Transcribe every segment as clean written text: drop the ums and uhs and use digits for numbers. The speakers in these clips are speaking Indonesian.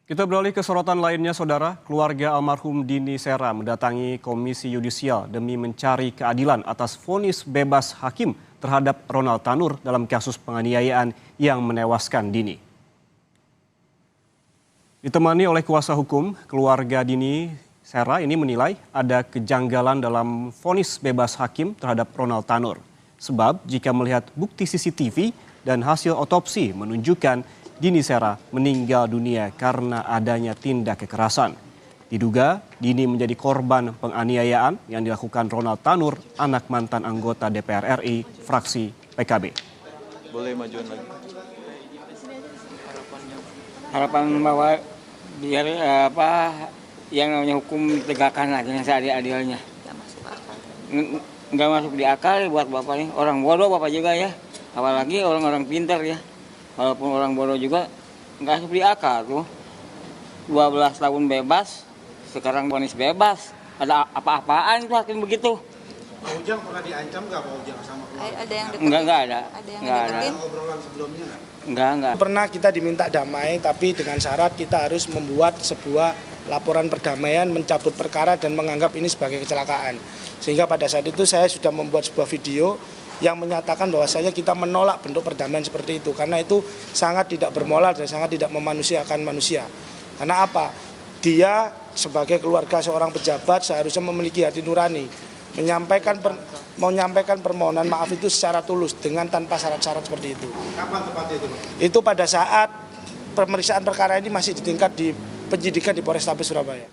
Kita beralih ke sorotan lainnya, Saudara. Keluarga almarhum Dini Sera mendatangi Komisi Yudisial demi mencari keadilan atas vonis bebas hakim terhadap Ronald Tanur dalam kasus penganiayaan yang menewaskan Dini. Ditemani oleh kuasa hukum, keluarga Dini Sera ini menilai ada kejanggalan dalam vonis bebas hakim terhadap Ronald Tanur. Sebab jika melihat bukti CCTV dan hasil otopsi menunjukkan Dini Sera meninggal dunia karena adanya tindak kekerasan. Diduga Dini menjadi korban penganiayaan yang dilakukan Ronald Tanur, anak mantan anggota DPR RI, fraksi PKB. Boleh majuan lagi. Harapan bahwa biar yang namanya hukum ditegakkan lagi yang seadil-adilnya. Nggak masuk di akal buat bapak nih. Orang bodoh bapak juga ya. Apalagi orang-orang pintar ya. Walaupun orang bodoh juga nggak masuk di akal tuh. 12 tahun bebas, sekarang vonis bebas. Ada apa-apaan tuh hakim begitu. Pak Ujang pernah diancam nggak Pak Ujang sama keluarga? Ada yang deketin? Nggak ada. Ada yang Nggak deketin? Ada obrolan sebelumnya nggak? Nggak. Pernah kita diminta damai, tapi dengan syarat kita harus membuat sebuah laporan perdamaian, mencabut perkara dan menganggap ini sebagai kecelakaan. Sehingga pada saat itu saya sudah membuat sebuah video yang menyatakan bahwasanya kita menolak bentuk perdamaian seperti itu. Karena itu sangat tidak bermoral dan sangat tidak memanusiakan manusia. Karena apa? Dia sebagai keluarga seorang pejabat seharusnya memiliki hati nurani. Menyampaikan permohonan maaf itu secara tulus dengan tanpa syarat-syarat seperti itu. Kapan tepatnya itu Pak? Itu pada saat pemeriksaan perkara ini masih di tingkat di penyidikan di Polrestabes Surabaya.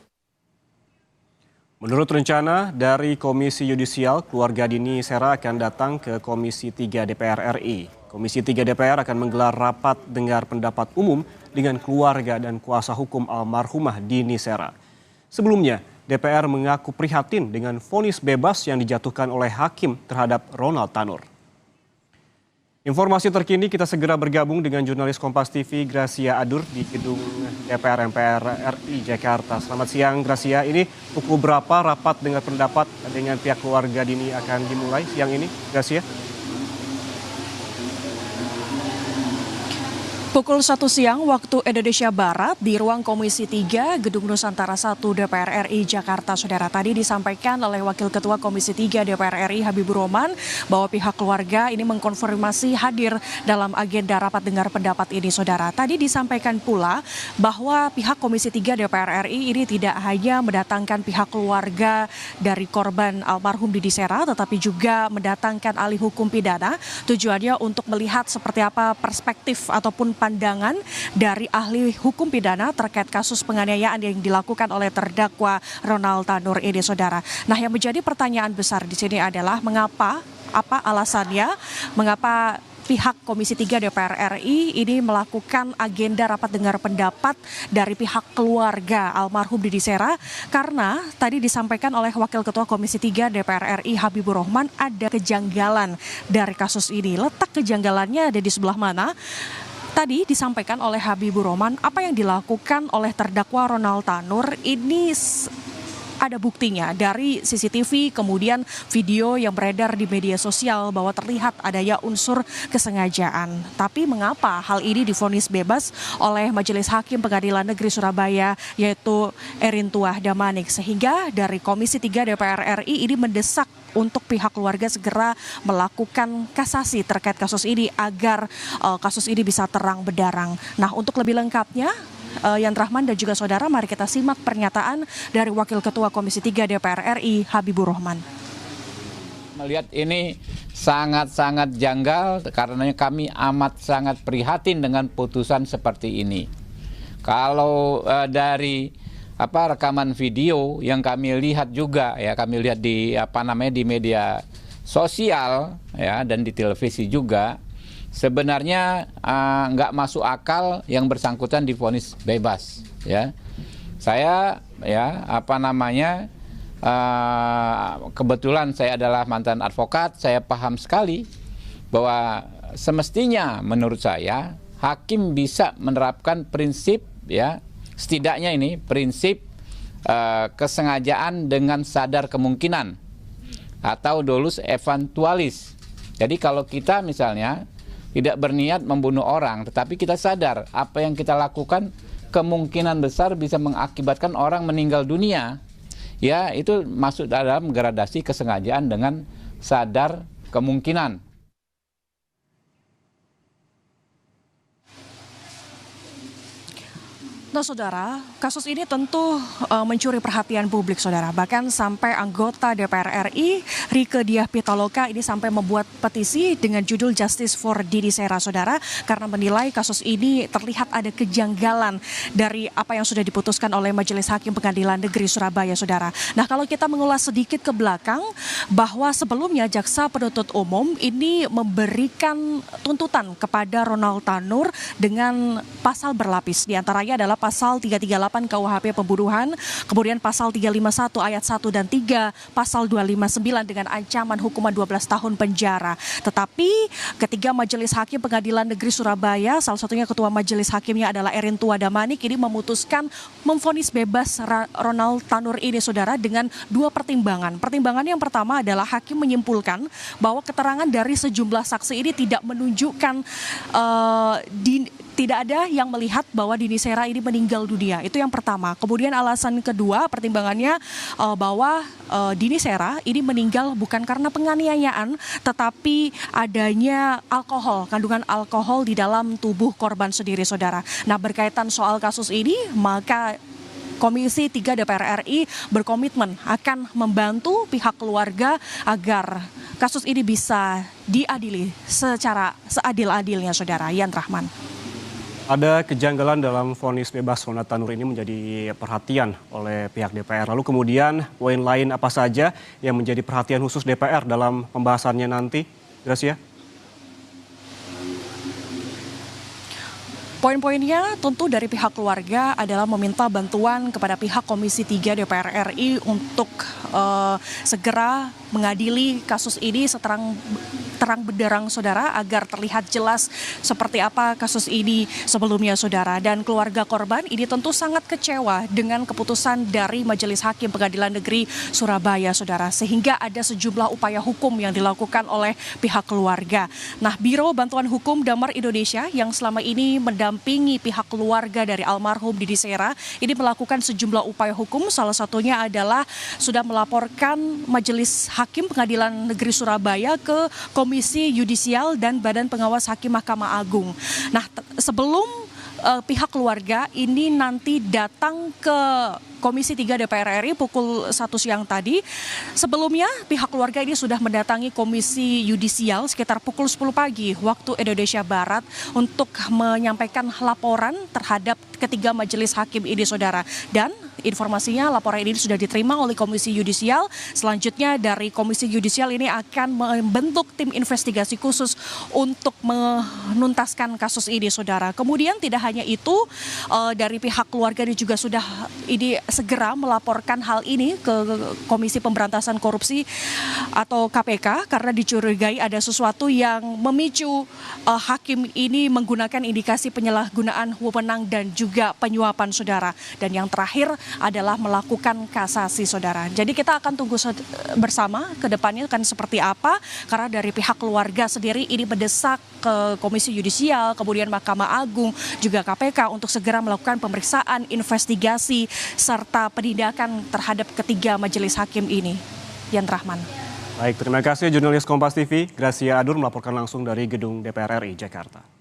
Menurut rencana dari Komisi Yudisial, keluarga Dini Sera akan datang ke Komisi 3 DPR RI. Komisi 3 DPR akan menggelar rapat dengar pendapat umum dengan keluarga dan kuasa hukum almarhumah Dini Sera. Sebelumnya, DPR mengaku prihatin dengan vonis bebas yang dijatuhkan oleh hakim terhadap Ronald Tanur. Informasi terkini kita segera bergabung dengan jurnalis Kompas TV Gracia Adur di gedung DPR MPR RI Jakarta. Selamat siang Gracia, ini pukul berapa rapat dengar pendapat dengan pihak keluarga Dini akan dimulai siang ini Gracia? Pukul 1 siang waktu Indonesia Barat di ruang Komisi 3 Gedung Nusantara 1 DPR RI Jakarta. Saudara, tadi disampaikan oleh Wakil Ketua Komisi 3 DPR RI Habibur Rahman bahwa pihak keluarga ini mengkonfirmasi hadir dalam agenda rapat dengar pendapat ini. Saudara, tadi disampaikan pula bahwa pihak Komisi 3 DPR RI ini tidak hanya mendatangkan pihak keluarga dari korban almarhum Dini Sera, tetapi juga mendatangkan ahli hukum pidana. Tujuannya untuk melihat seperti apa perspektif ataupun pandangan dari ahli hukum pidana terkait kasus penganiayaan yang dilakukan oleh terdakwa Ronald Tanur ini, saudara. Nah, yang menjadi pertanyaan besar di sini adalah apa alasannya, mengapa pihak Komisi 3 DPR RI ini melakukan agenda rapat dengar pendapat dari pihak keluarga almarhum Dini Sera, karena tadi disampaikan oleh Wakil Ketua Komisi 3 DPR RI Habibur Rahman ada kejanggalan dari kasus ini. Letak kejanggalannya ada di sebelah mana? Tadi disampaikan oleh Habibur Rahman apa yang dilakukan oleh terdakwa Ronald Tanur ini ada buktinya dari CCTV, kemudian video yang beredar di media sosial bahwa terlihat adanya unsur kesengajaan. Tapi mengapa hal ini divonis bebas oleh Majelis Hakim Pengadilan Negeri Surabaya yaitu Erin Tuah Damanik, sehingga dari Komisi 3 DPR RI ini mendesak untuk pihak keluarga segera melakukan kasasi terkait kasus ini agar kasus ini bisa terang benderang. Nah, untuk lebih lengkapnya, Yan Rahman dan juga saudara, mari kita simak pernyataan dari Wakil Ketua Komisi 3 DPR RI Habibur Rahman. Melihat ini sangat-sangat janggal karena kami amat sangat prihatin dengan putusan seperti ini. Kalau dari rekaman video yang kami lihat juga ya, kami lihat di di media sosial ya dan di televisi juga, sebenarnya nggak masuk akal yang bersangkutan divonis bebas ya. Saya ya kebetulan saya adalah mantan advokat, saya paham sekali bahwa semestinya menurut saya hakim bisa menerapkan prinsip ya, setidaknya ini prinsip kesengajaan dengan sadar kemungkinan atau dolus eventualis. Jadi kalau kita misalnya tidak berniat membunuh orang, tetapi kita sadar apa yang kita lakukan kemungkinan besar bisa mengakibatkan orang meninggal dunia. Ya, itu masuk dalam gradasi kesengajaan dengan sadar kemungkinan. Nah, saudara, kasus ini tentu mencuri perhatian publik, saudara. Bahkan sampai anggota DPR RI, Rieke Diah Pitaloka, ini sampai membuat petisi dengan judul Justice for Dini Sera, saudara, karena menilai kasus ini terlihat ada kejanggalan dari apa yang sudah diputuskan oleh Majelis Hakim Pengadilan Negeri Surabaya, saudara. Nah, kalau kita mengulas sedikit ke belakang, bahwa sebelumnya Jaksa Penuntut Umum ini memberikan tuntutan kepada Ronald Tanur dengan pasal berlapis. Di antaranya adalah pasal 338 KUHP pembunuhan, kemudian pasal 351 ayat 1 dan 3, pasal 259 dengan ancaman hukuman 12 tahun penjara. Tetapi ketiga Majelis Hakim Pengadilan Negeri Surabaya, salah satunya ketua Majelis Hakimnya adalah Erin Tuadamanik, ini memutuskan memvonis bebas Ronald Tanur ini, saudara, dengan dua pertimbangan. Pertimbangan yang pertama adalah hakim menyimpulkan bahwa keterangan dari sejumlah saksi ini tidak menunjukkan tidak ada yang melihat bahwa Dini Sera ini meninggal dunia. Itu yang pertama. Kemudian alasan kedua pertimbangannya bahwa Dini Sera ini meninggal bukan karena penganiayaan, tetapi adanya alkohol, kandungan alkohol di dalam tubuh korban sendiri, saudara. Nah, berkaitan soal kasus ini, maka Komisi 3 DPR RI berkomitmen akan membantu pihak keluarga agar kasus ini bisa diadili secara seadil-adilnya, saudara. Yan Rahman. Ada kejanggalan dalam vonis bebas Ronald Tanur ini menjadi perhatian oleh pihak DPR. Lalu kemudian poin lain apa saja yang menjadi perhatian khusus DPR dalam pembahasannya nanti, Gracia? Poin-poinnya tentu dari pihak keluarga adalah meminta bantuan kepada pihak Komisi 3 DPR RI untuk segera mengadili kasus ini terang benderang, saudara, agar terlihat jelas seperti apa kasus ini sebelumnya, saudara. Dan keluarga korban ini tentu sangat kecewa dengan keputusan dari Majelis Hakim Pengadilan Negeri Surabaya, saudara, sehingga ada sejumlah upaya hukum yang dilakukan oleh pihak keluarga. Nah, Biro Bantuan Hukum Damar Indonesia yang selama ini mendampingi pihak keluarga dari almarhum Dini Sera ini melakukan sejumlah upaya hukum, salah satunya adalah sudah melaporkan Majelis Hakim Pengadilan Negeri Surabaya ke Komisi Yudisial dan Badan Pengawas Hakim Mahkamah Agung. Nah, sebelum pihak keluarga ini nanti datang ke Komisi 3 DPR RI pukul 1 siang tadi. Sebelumnya pihak keluarga ini sudah mendatangi Komisi Yudisial sekitar pukul 10 pagi waktu Indonesia Barat untuk menyampaikan laporan terhadap ketiga majelis hakim ini, saudara. Dan informasinya laporan ini sudah diterima oleh Komisi Yudisial. Selanjutnya dari Komisi Yudisial ini akan membentuk tim investigasi khusus untuk menuntaskan kasus ini, saudara. Kemudian tidak hanya itu, dari pihak keluarga ini juga sudah segera melaporkan hal ini ke Komisi Pemberantasan Korupsi atau KPK karena dicurigai ada sesuatu yang memicu hakim ini menggunakan indikasi penyalahgunaan wewenang dan juga penyuapan, saudara. Dan yang terakhir adalah melakukan kasasi, saudara. Jadi kita akan tunggu bersama ke depannya akan seperti apa, karena dari pihak keluarga sendiri ini mendesak ke Komisi Yudisial, kemudian Mahkamah Agung, juga KPK untuk segera melakukan pemeriksaan, investigasi, serta penindakan terhadap ketiga majelis hakim ini. Yan Rahman. Baik, terima kasih jurnalis Kompas TV, Gracia Adur melaporkan langsung dari Gedung DPR RI Jakarta.